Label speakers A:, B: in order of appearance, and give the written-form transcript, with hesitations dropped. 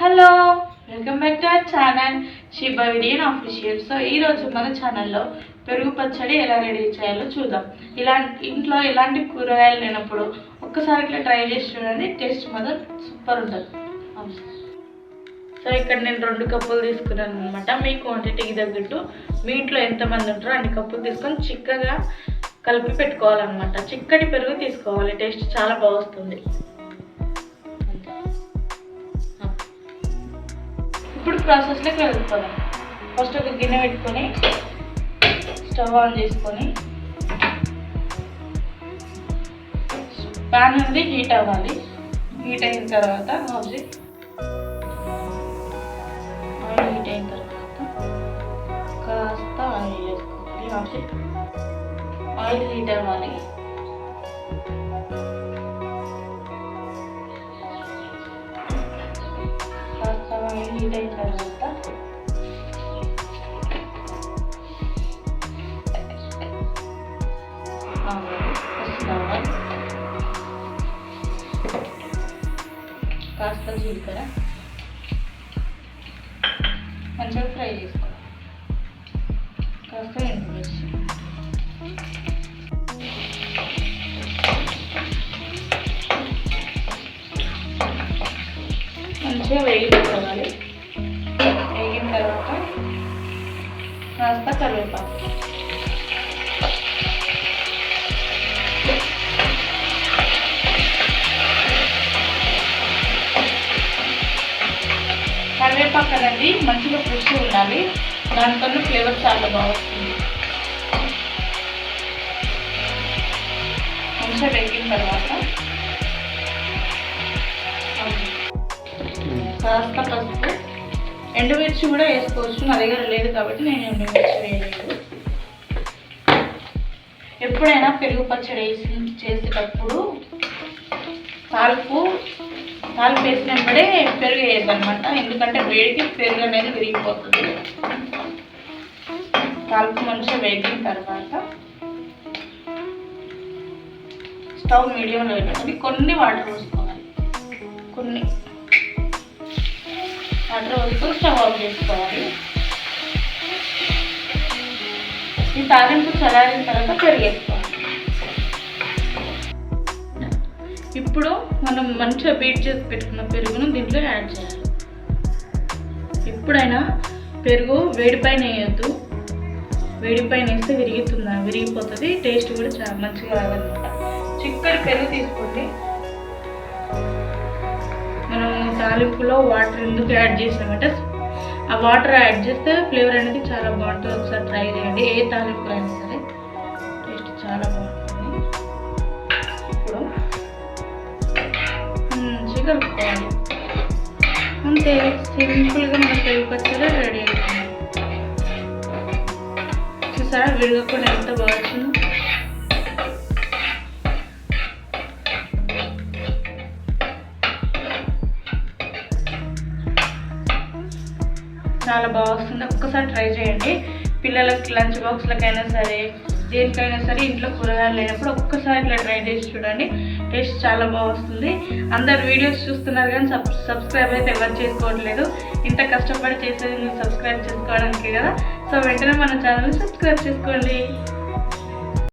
A: Hello, welcome back to our channel షిబా విడియన్ official. So ఈరోజు మన ఛానల్లో పెరుగు పచ్చడి ఎలా రెడీ చేయాలో చూద్దాం. ఇంట్లో ఎలాంటి కూరగాయలు లేనప్పుడు ఒక్కసారి ఇట్లా ట్రై చేసి చూడండి, టేస్ట్ మాత్రం సూపర్ ఉంటుంది. సో ఇక్కడ నేను 2 కప్పులు తీసుకున్నాను అనమాట. మీ క్వాంటిటీకి తగ్గట్టు మీ ఇంట్లో ఎంతమంది ఉంటారో అన్ని కప్పులు తీసుకొని చిక్కగా కలిపి పెట్టుకోవాలన్నమాట. చిక్కటి పెరుగు తీసుకోవాలి, టేస్ట్ చాలా బాగుంటుంది. ఇప్పుడు ప్రాసెస్లోకి వెళ్ళిపోదాం. ఫస్ట్ ఒక గిన్నె పెట్టుకొని స్టవ్ ఆన్ చేసుకొని ప్యాన్ అనేది హీట్ అవ్వాలి. హీట్ అయిన తర్వాత ఆయిల్ హీట్ అయిన తర్వాత కాస్త ఆయిల్ వేసుకోవాలి. ఆయిల్ హీట్ అవ్వాలి. హీట్ అయిన తర్వాత కాస్త జీలకర్ర మంచిగా ఫ్రై చేసుకోవాలి. కాస్త ఎండుమిర్చి మంచిగా వేగిపోవాలి. వేగిన తర్వాత కాస్త కరివేపాకు, కరివేపాకు అనేది మంచిగా ఫ్రెష్ ఉండాలి, దాంతో ఫ్లేవర్ చాలా బాగుంటుంది. మంచిగా వేగిన తర్వాత కాస్త పసుపు, ఎండుమిర్చి కూడా వేసుకోవచ్చు. నా దగ్గర లేదు కాబట్టి నేను ఎండుమిర్చి వేయలేదు. ఎప్పుడైనా పెరుగు పచ్చడి చేసేటప్పుడు తాలింపు వేసినప్పుడే పెరుగు వేయద్దనమాట, ఎందుకంటే వేడికి పెరుగు అనేది విరిగిపోతుంది. తాలింపు మంచిగా వేగిన తర్వాత స్టవ్ మీడియంలో పెట్టుకొని కొన్ని వాటర్ పోసుకోవాలి. కొన్ని వాటర్ పోసుకొని స్టవ్ ఆఫ్ చేసుకోవాలి. ఈ తాలింపు చల్లారిన తర్వాత పెరుగు వేసుకోవాలి. ఇప్పుడు మనం మంచిగా బీట్ చేసి పెట్టుకున్న పెరుగును దీంట్లో యాడ్ చేయాలి. ఎప్పుడైనా పెరుగు వేడిపైన వేయద్దు, వేడిపైన వేస్తే విరిగిపోతుంది, టేస్ట్ కూడా చాలా మంచిగా రాదనమాట. చిక్కటి పెరుగు తీసుకోండి. మనం తాలింపులో వాటర్ ఎందుకు యాడ్ చేసామంటే ఆ వాటర్ యాడ్ చేస్తే ఫ్లేవర్ అనేది చాలా బాగుంటుంది. ఒకసారి ట్రై చేయండి, ఏ తాలింపు అయినా సరే టేస్ట్ చాలా బాగుంటుంది. ఇప్పుడు మంచిగా కలుపుకోవాలి. అంతే, సింపుల్గా మన పెరుగు పచ్చడి రెడీ అవుతుంది. చూసారా విరగకుండా ఎంత బాగుంటుందో. చాలా బాగా వస్తుంది, ఒక్కసారి ట్రై చేయండి. పిల్లలకి లంచ్ బాక్స్లకైనా సరే దేనికైనా సరే ఇంట్లో కూరగాయలు లేనప్పుడు ఒక్కసారి ఇట్లా ట్రై చేసి చూడండి, టేస్ట్ చాలా బాగా వస్తుంది. అందరు వీడియోస్ చూస్తున్నారు కానీ సబ్స్క్రైబ్ అయితే ఎవరు చేసుకోవట్లేదు. ఇంత కష్టపడి చేసేది మీరు సబ్స్క్రైబ్ చేసుకోవడానికి కదా. సో వెంటనే మన ఛానల్ని సబ్స్క్రైబ్ చేసుకోండి.